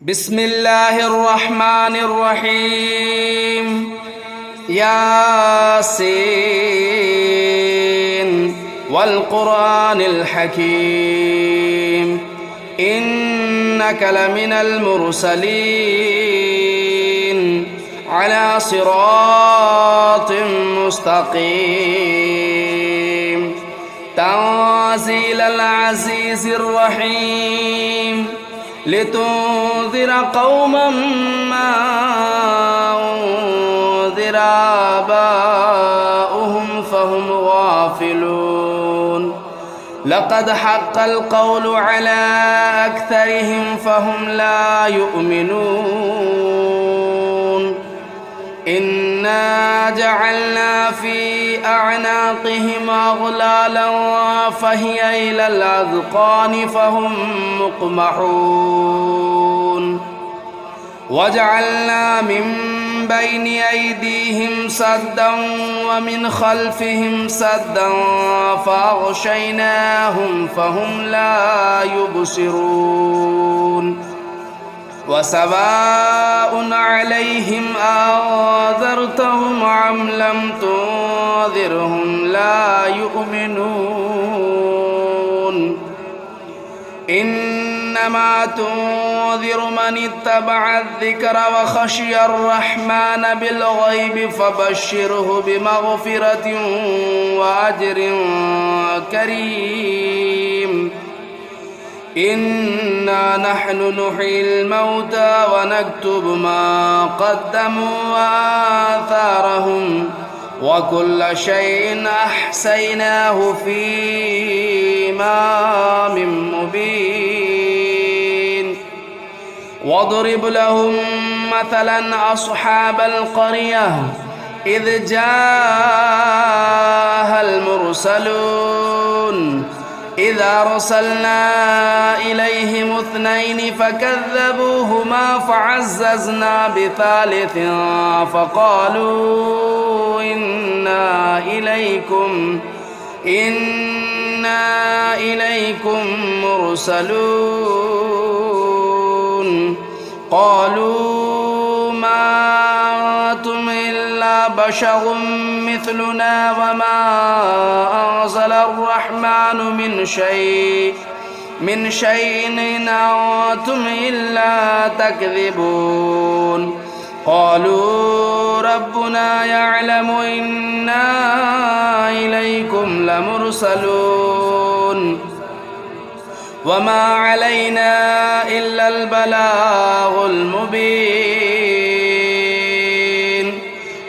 بسم الله الرحمن الرحيم ياسين والقرآن الحكيم إنك لمن المرسلين على صراط مستقيم تنزيل العزيز الرحيم لتنذر قوما ما أنذر آباؤهم فهم غافلون لقد حق القول على أكثرهم فهم لا يؤمنون إنا جعلنا في أعناقهم أغلالا فهي إلى الأذقان فهم مقمحون وجعلنا من بين أيديهم سدا ومن خلفهم سدا فأغشيناهم فهم لا يبصرون وسواء عليهم أنذرتهم أم لم تنذرهم لا يؤمنون إنما تنذر من اتبع الذكر وخشي الرحمن بالغيب فبشره بمغفرة وأجر كريم إنا نحن نحيي الموتى ونكتب ما قدموا وآثارهم وكل شيء أحصيناه في إمام مبين واضرب لهم مثلا أصحاب القرية إذ جاءها المرسلون إذا أرسلنا إليهم اثنين فكذبوهما فعززنا بثالث فقالوا إنا إليكم مرسلون قالوا ما أنتم إلا بشر مثلنا وما أنزل الرحمن من شيء إن أنتم إلا تكذبون قالوا ربنا يعلم إنا إليكم لمرسلون وما علينا إلا البلاغ المبين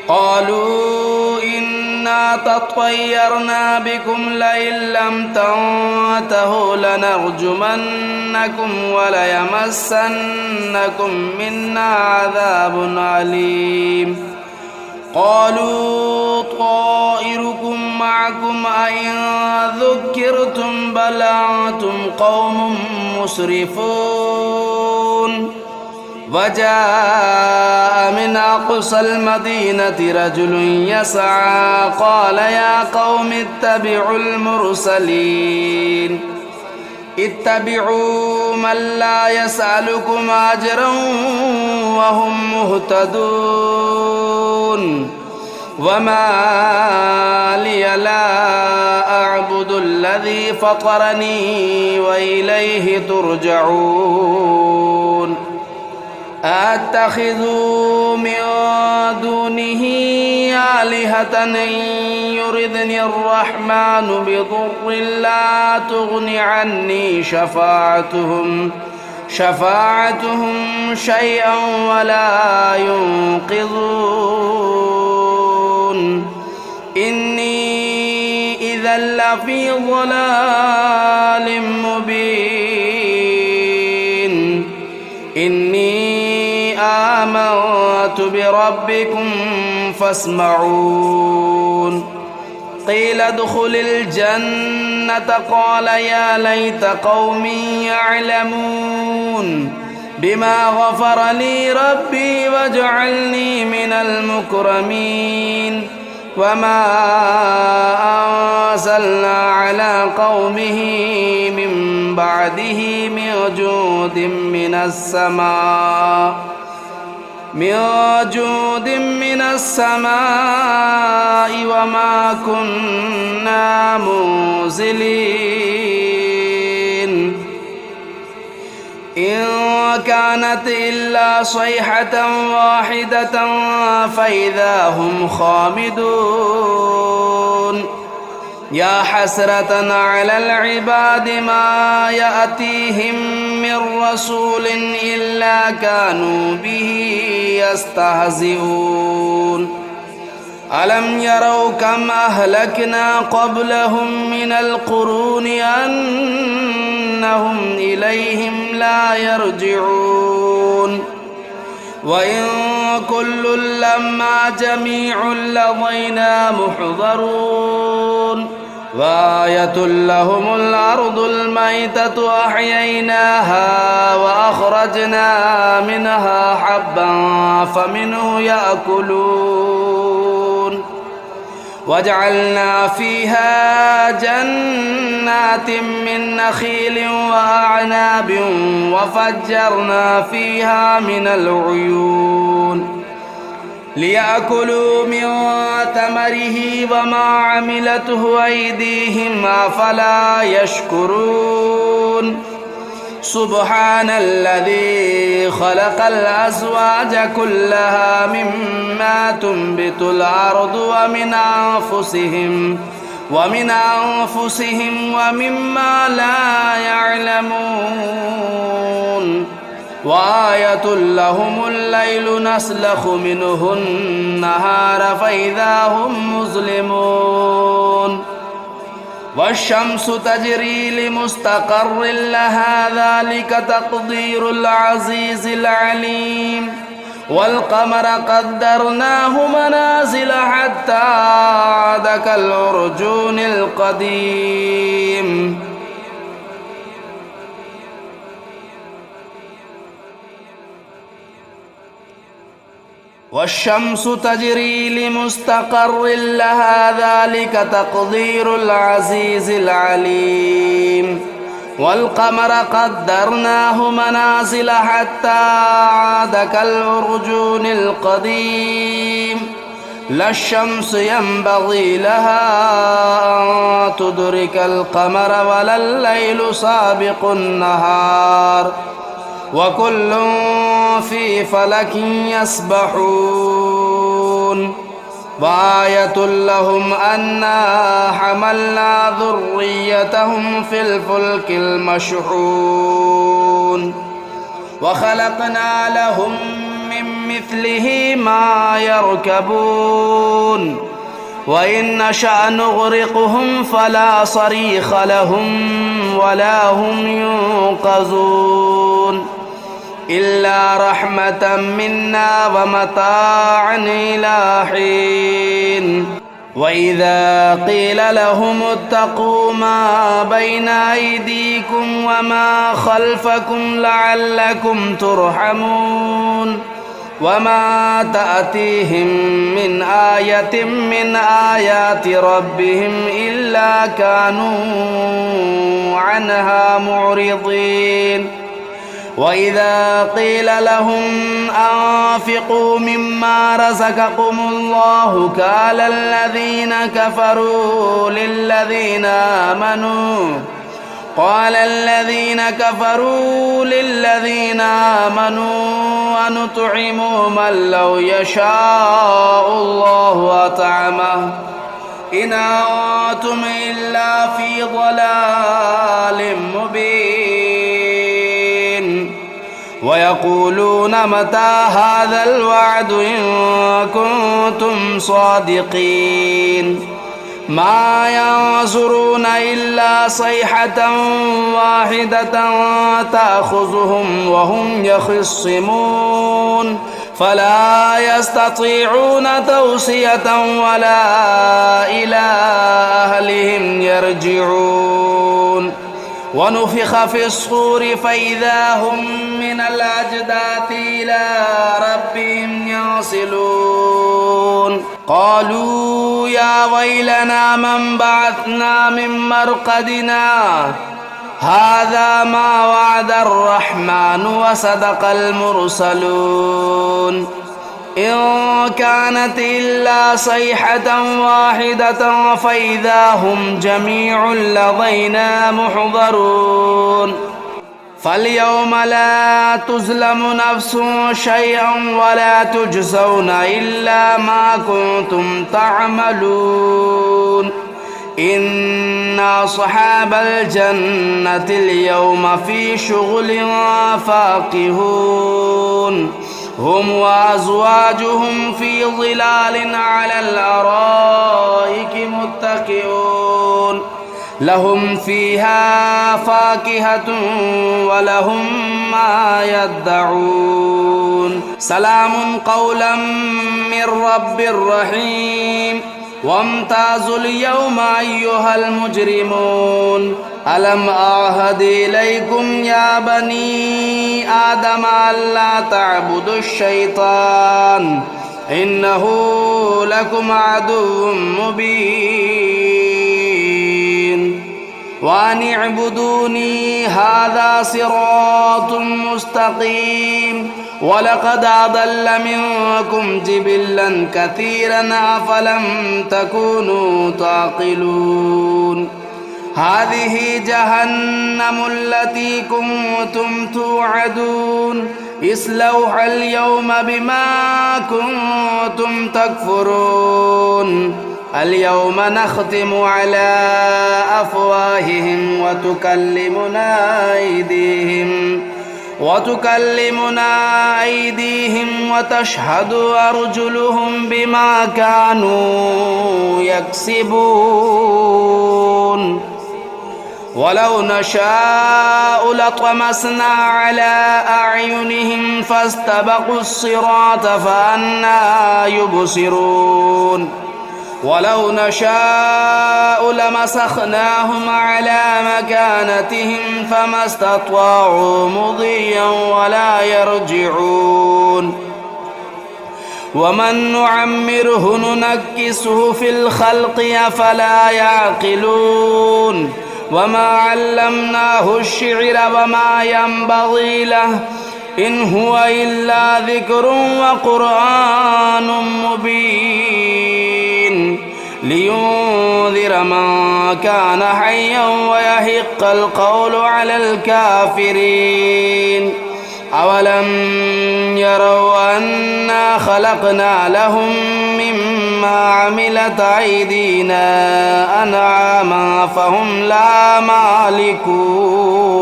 قالوا إنا تطيرنا بكم لئن لم تنتهوا لنرجمنكم وليمسنكم منا عذاب أليم قالوا طائركم معكم أئن ذكرتم بل أنتم قوم مسرفون وجاء من أقصى المدينة رجل يسعى قال يا قوم اتبعوا المرسلين اتبعوا من لا يسألكم أجرا وهم مهتدون وما لي لا أعبد الذي فطرني وإليه ترجعون أتخذ من دونه آلهة إن يردني الرحمن بضر لا تغن عني شفاعتهم شيئا ولا ينقذون إني إذا لفي ضلال مبين إني آمنت بربكم فاسمعون قيل ادخل الجنة قال يا ليت قومي يعلمون بما غفر لي ربي وجعلني من المكرمين وما أنزلنا على قومه من بعده من جود من السماء وما كنا منزلين إن كانت إلا صيحة واحدة فإذا هم خامدون يا حسرة على العباد ما يأتيهم من رسول إلا كانوا به يستهزئون ألم يروا كم أهلكنا قبلهم من القرون أنهم إليهم لا يرجعون وإن كل لما جميع لدينا محضرون وآية لهم الأرض الميتة أحييناها وأخرجنا منها حبا فمنه يأكلون وجعلنا فيها جنات من نخيل وأعناب وفجرنا فيها من العيون ليأكلوا من ثمره وما عملته أيديهم أفلا يشكرون سبحان الذي خلق الأزواج كلها مما تنبت الأرض ومن أنفسهم ومما لا يعلمون وآية لهم الليل نسلخ منه النهار فإذا هم مظلمون والشمس تجري لمستقر لها ذلك تقدير العزيز العليم والقمر قدرناه منازل حتى عاد كالعرجون القديم والشمس تجري لمستقر لها ذلك تقدير العزيز العليم والقمر قدرناه منازل حتى عاد كالعرجون القديم لا الشمس ينبغي لها أن تدرك القمر ولا الليل سابق النهار وكل في فلك يسبحون وآية لهم أنا حملنا ذريتهم في الفلك المشحون وخلقنا لهم من مثله ما يركبون وإن نشأ نغرقهم فلا صريخ لهم ولا هم ينقذون إلا رحمة منا ومتاعا إلى حين وإذا قيل لهم اتقوا ما بين أيديكم وما خلفكم لعلكم ترحمون وما تأتيهم من آية من آيات ربهم إلا كانوا عنها معرضين وإذا قيل لهم أنفقوا مما رزقكم الله قال الذين كفروا للذين آمنوا أنطعم من لو يشاء الله أطعمه إن أنتم إلا في ضلال مبين ويقولون متى هذا الوعد إن كنتم صادقين ما ينظرون إلا صيحة واحدة تأخذهم وهم يخصمون فلا يستطيعون توصية ولا إلى أهلهم يرجعون ونفخ في الصور فإذا هم من الأجداث إلى ربهم ينسلون قالوا ويلنا من بعثنا من مرقدنا هذا ما وعد الرحمن وصدق المرسلون إن كانت إلا صيحة واحدة فإذا هم جميع لدينا محضرون فاليوم لا تظلم نفس شيئا ولا تجزون إلا ما كنتم تعملون إن أصحاب الجنة اليوم في شغل فاكهون هم وأزواجهم في ظلال على الأرائك متكئون لهم فيها فاكهة ولهم ما يدعون سلام قولا من رب رحيم وامتازوا اليوم أيها المجرمون ألم أعهد إليكم يا بني آدم ألا تعبدوا الشيطان إنه لكم عدو مبين وأن اعبدوني هذا صراط مستقيم ولقد أضل منكم جبلا كثيرا أفلم تكونوا تعقلون هذه جهنم التي كنتم توعدون اصلوها اليوم بما كنتم تكفرون اليوم نختم على أفواههم وتكلمنا أيديهم وتشهد أرجلهم بما كانوا يكسبون ولو نشاء لطمسنا على أعينهم فاستبقوا الصراط فأنى يبصرون ولو نشاء لمسخناهم على مكانتهم فما استطاعوا مضيا ولا يرجعون ومن نعمره ننكسه في الخلق أفلا يعقلون وما علمناه الشعر وما ينبغي له إن هو إلا ذكر وقرآن مبين لينذر من كان حيا ويحق القول على الكافرين أولم يروا أنا خلقنا لهم مما عملت أيدينا أنعاما فهم لا مالكون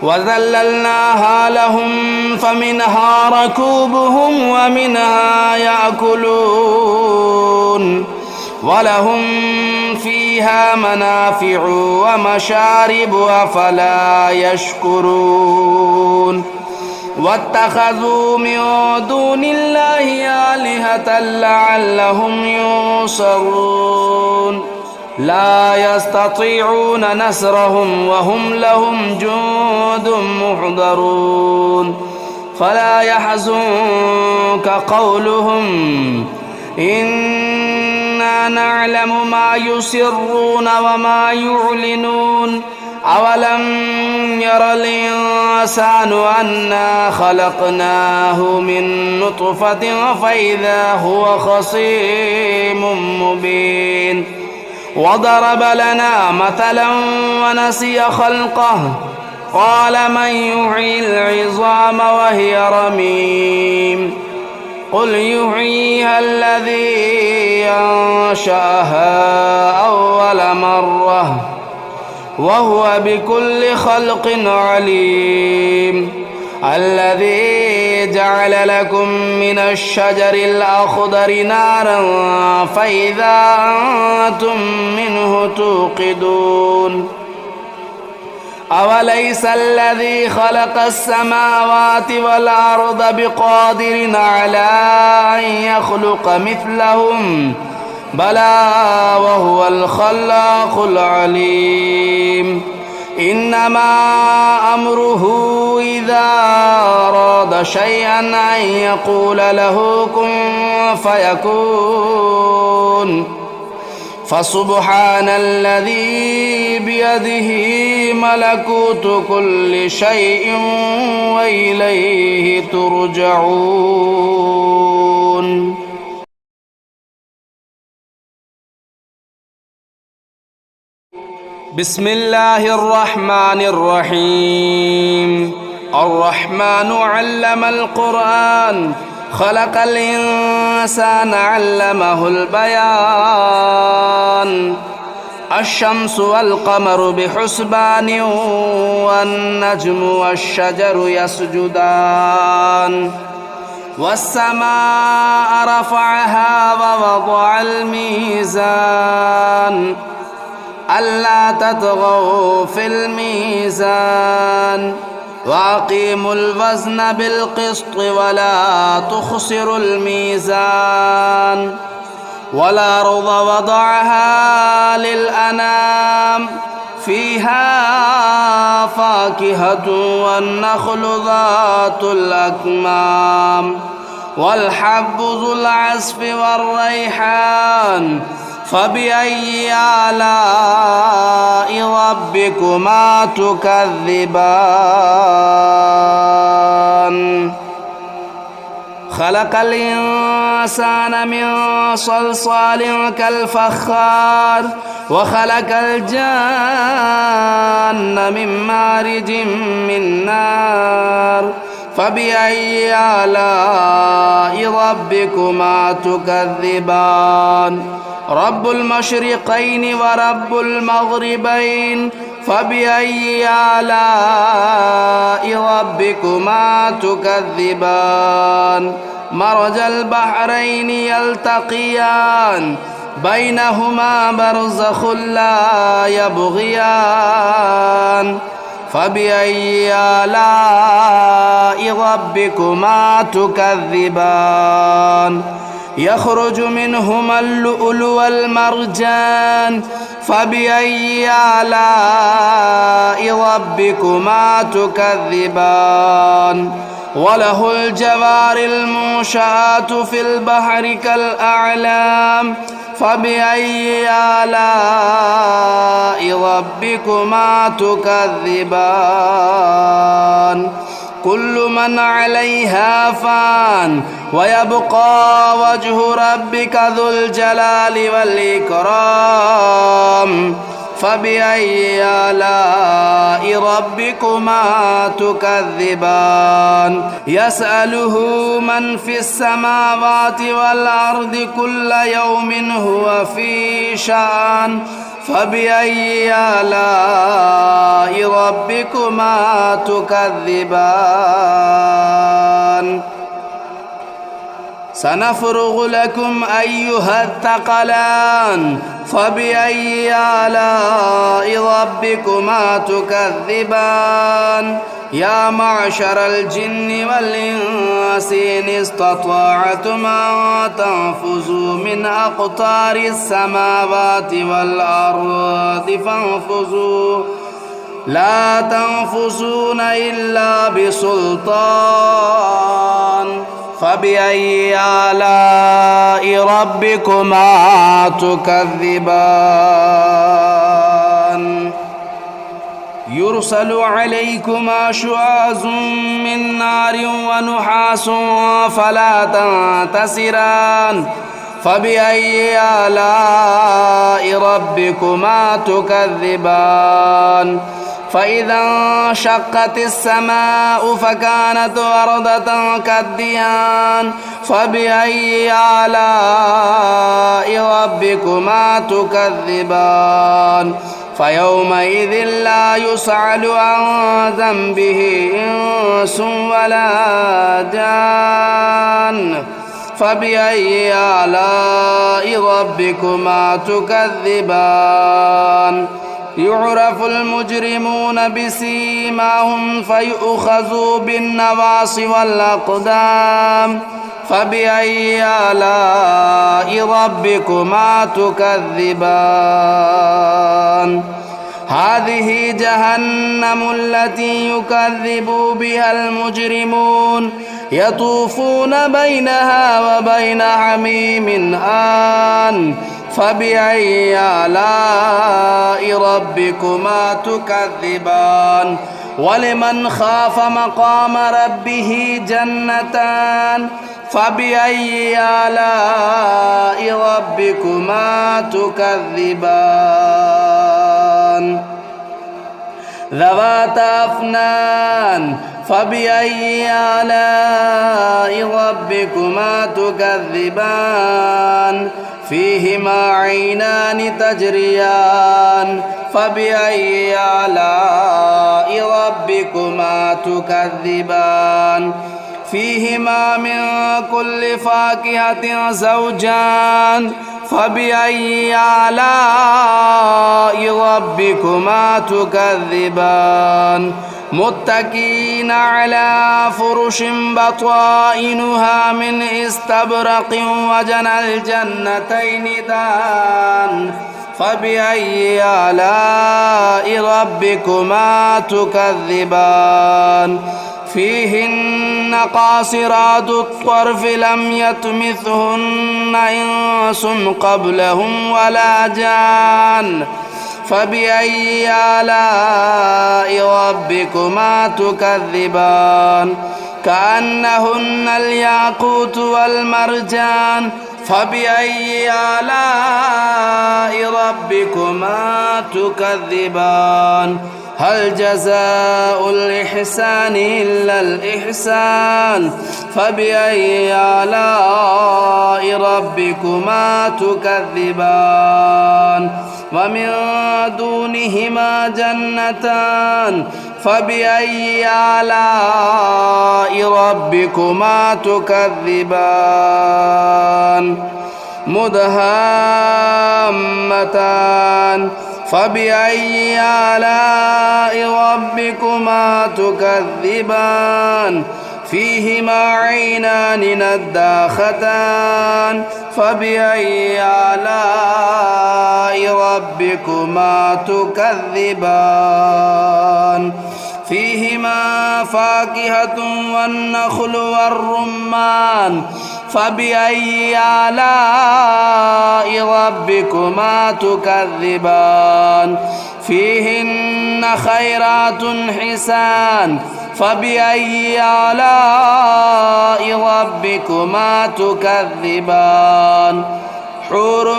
وذللناها لهم فمنها ركوبهم ومنها يأكلون ولهم فيها منافع ومشارب أفلا يشكرون واتخذوا من دون الله آلهة لعلهم ينصرون لا يستطيعون نصرهم وهم لهم جند محضرون فلا يحزنك قولهم إنا نعلم ما يسرون وما يعلنون أولم ير الإنسان أنا خلقناه من نطفة فإذا هو خصيم مبين وضرب لنا مثلا ونسي خلقه قال من يحيي العظام وهي رميم قل يحييها الذي أنشأها أول مرة وهو بكل خلق عليم الذي جعل لكم من الشجر الأخضر نارا فإذا أنتم منه توقدون أوليس الذي خلق السماوات والأرض بقادر على أن يخلق مثلهم بلى وهو الخلاق العليم إنما أمره إذا أراد شيئا أن يقول له كن فيكون فسبحان الذي بيده ملكوت كل شيء وإليه ترجعون. بسم الله الرحمن الرحيم. الرحمن علم القرآن خلق الإنسان علمه البيان. الشمس والقمر بحسبان والنجم والشجر يسجدان. والسماء رفعها ووضع الميزان ألا تطغوا في الميزان وأقيموا الوزن بالقسط ولا تخسروا الميزان. والأرض وضعها للأنام فيها فاكهة والنخل ذات الأكمام والحب ذو العصف والريحان فبأي آلاء ربكما تكذبان. خلق الإنسان من صلصال كالفخار وخلق الجان من مارج من نار فبأي آلاء ربكما تكذبان. رب المشرقين ورب المغربين فبأي آلاء ربكما تكذبان. مرج البحرين يلتقيان بينهما برزخ لا يبغيان فبأي آلاء ربكما تكذبان. يخرج منهما اللؤلؤ والمرجان فبأي آلاء ربكما تكذبان. وله الجوار المنشآت في البحر كالأعلام فبأي آلاء ربكما تكذبان. كل من عليها فان ويبقى وجه ربك ذو الجلال والإكرام فبأي آلاء ربكما تكذبان. يسأله من في السماوات والأرض كل يوم هو في شأن فبأي آلاء ربكما تكذبان. سنفرغ لكم أيها الثقلان فبأي آلاء ربكما تكذبان. يا معشر الجن والإنس إن استطعتم أن تنفذوا من أقطار السماوات والأرض فانفذوا لا تنفذون إلا بسلطان فبأي آلاء ربكما تكذبان. يرسل عليكما شواظ من نار ونحاس فلا تنتصران فبأي آلاء ربكما تكذبان. فإذا انشقت السماء فكانت وردة كالدهان فبأي آلاء ربكما تكذبان. فيومئذ لا يسأل عن ذنبه إنس ولا جان فبأي آلاء ربكما تكذبان. يعرف المجرمون بسيماهم فيؤخذوا بالنواصي والأقدام فبأي آلاء ربكما تكذبان. هذه جهنم التي يكذب بها المجرمون يطوفون بينها وبين حميم آن فبأي آلاء ربكما تكذبان ولمن خاف مقام ربه جنتان فبأي آلاء ربكما تكذبان ذواتا أفنان فبأي آلاء ربكما تكذبان فيهما عينان تجريان فبأي آلاء ربكما تكذبان فيهما من كل فاكهة زوجان فبأي آلاء ربكما تكذبان متكئين على فرش بطائنها من استبرق وجنى الجنتين دان فبأي آلاء ربكما تكذبان فيهن قاصرات الطرف لم يطمثهن إنس قبلهم ولا جان فبأي آلاء ربكما تكذبان كأنهن الياقوت والمرجان فبأي آلاء ربكما تكذبان هل جزاء الإحسان إلا الإحسان فبأي آلاء ربكما تكذبان ومن دونهما جنتان فبأي آلاء ربكما تكذبان مدهامتان فبأي آلاء ربكما تكذبان فيهما عينان نداختان فبأي آلاء ربكما تكذبان فيهما فاكهة والنخل والرمان فبأي آلاء ربكما تكذبان فيهن خيرات حسان فبأي آلاء ربكما تكذبان حور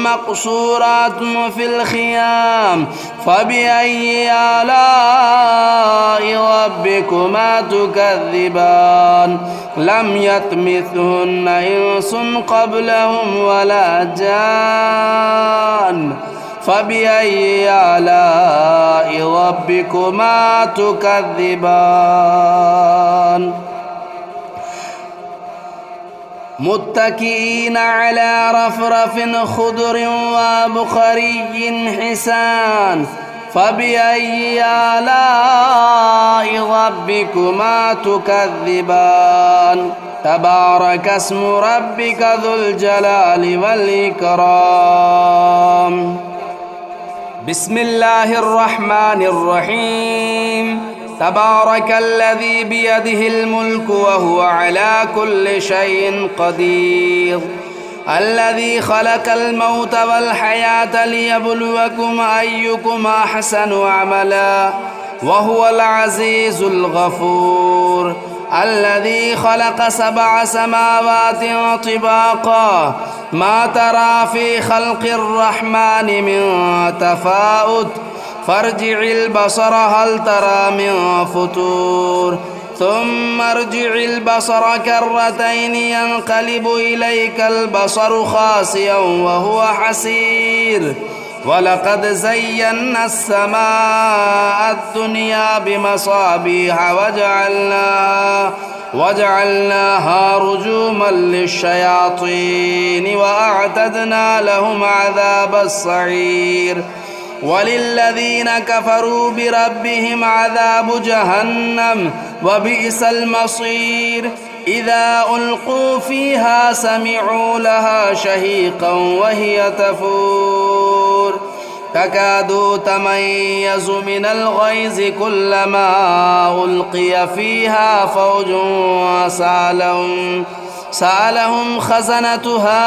مقصورات في الخيام فبأي آلاء ربكما تكذبان لم يطمثهن إنس قبلهم ولا جان فبأي آلاء ربكما تكذبان متكئين على رفرف خضر وبخري حسان فبأي آلاء ربكما تكذبان تبارك اسم ربك ذو الجلال والإكرام بسم الله الرحمن الرحيم تبارك الذي بيده الملك وهو على كل شيء قدير الذي خلق الموت والحياة ليبلوكم أيكم أحسن عملا وهو العزيز الغفور الذي خلق 7 سماوات طباقا ما ترى في خلق الرحمن من تفاؤت فارجع البصر هل ترى من فتور ثم ارجع البصر كرتين ينقلب إليك البصر خاسئا وهو حسير ولقد زينا السماء الدنيا بمصابيح وجعلناها رجوما للشياطين وأعتدنا لهم عذاب السعير وللذين كفروا بربهم عذاب جهنم وبئس المصير إذا ألقوا فيها سمعوا لها شهيقا وهي تفور تكاد تميز من الغيظ كلما ألقي فيها فوج سألهم خزنتها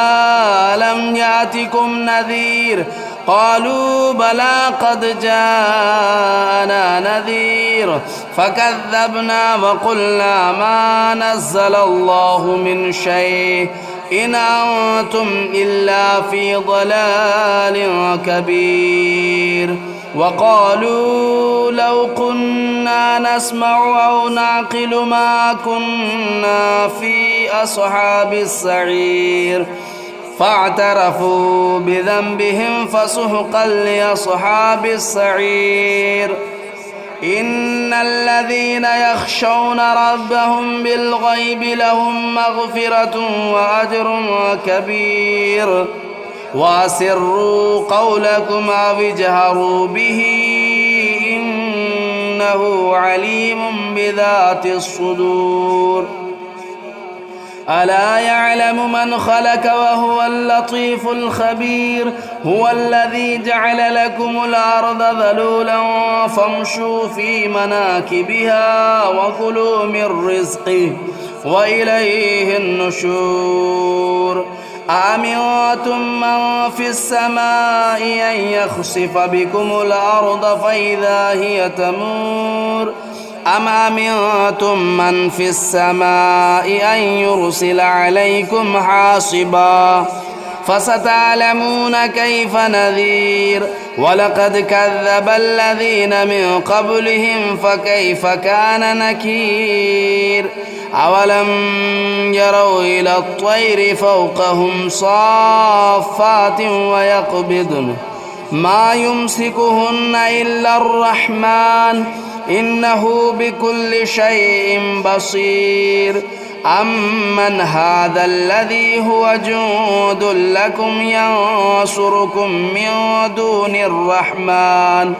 ألم يأتكم نذير قالوا بلى قد جاءنا نذير فكذبنا وقلنا ما نزل الله من شيء إن أنتم إلا في ضلال كبير وقالوا لو كنا نسمع أو نعقل ما كنا في أصحاب السعير فاعترفوا بذنبهم فسحقا لأصحاب السعير إن الذين يخشون ربهم بالغيب لهم مغفرة وأجر كبير وأسروا قولكم أو اجهروا به إنه عليم بذات الصدور ألا يعلم من خلق وهو اللطيف الخبير هو الذي جعل لكم الأرض ذلولا فامشوا في مناكبها وكلوا من رزقه وإليه النشور أأمنتم من في السماء أن يخسف بكم الأرض فإذا هي تمور أم أمنتم من في السماء أن يرسل عليكم حاصبا فستعلمون كيف نذير ولقد كذب الذين من قبلهم فكيف كان نكير أولم يروا إلى الطير فوقهم صافات ويقبضن ما يمسكهن إلا الرحمن إنه بكل شيء بصير أمن هذا الذي هو جند لكم ينصركم من دون الرحمن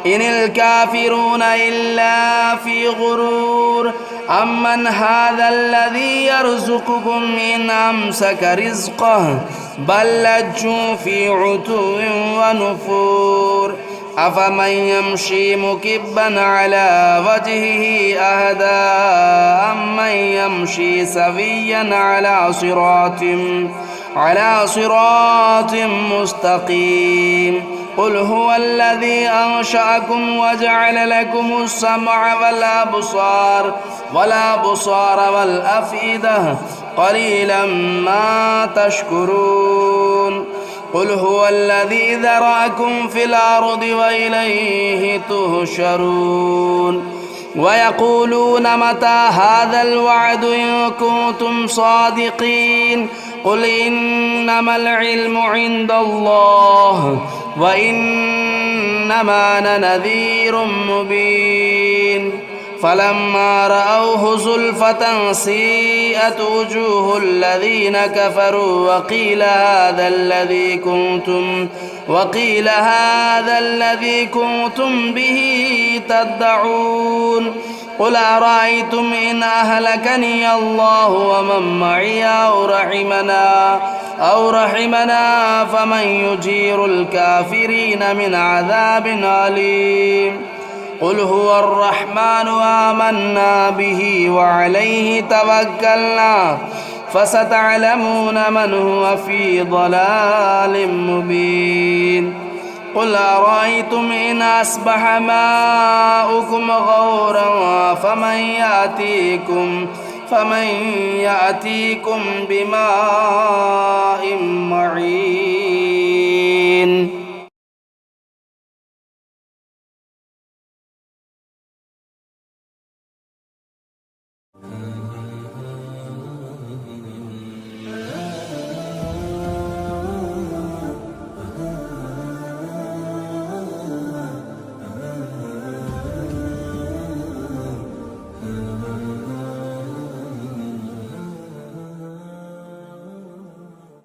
إن الكافرون إلا في غرور أمن هذا الذي يرزقكم إن أمسك رزقه بل لجوا في عتو ونفور أفمن يمشي مكبا على وجهه أهدى أمن يمشي سويا على صراط مستقيم قل هو الذي أنشأكم وجعل لكم السمع والأبصار والأفئدة قليلا ما تشكرون قل هو الذي ذرأكم في الأرض وإليه تهشرون ويقولون متى هذا الوعد إن كنتم صادقين قل إنما العلم عند الله وإنما أنا نذير مبين فلما رأوه زلفة سيئت وجوه الذين كفروا وقيل هذا الذي كنتم به تدعون قل أرأيتم إن أهلكني الله ومن معي أو رحمنا فمن يجير الكافرين من عذاب أليم قل هو الرحمن آمنا به وعليه توكلنا فستعلمون من هو في ضلال مبين قل أرأيتم إن أصبح ماؤكم غورا فمن يأتيكم بماء معين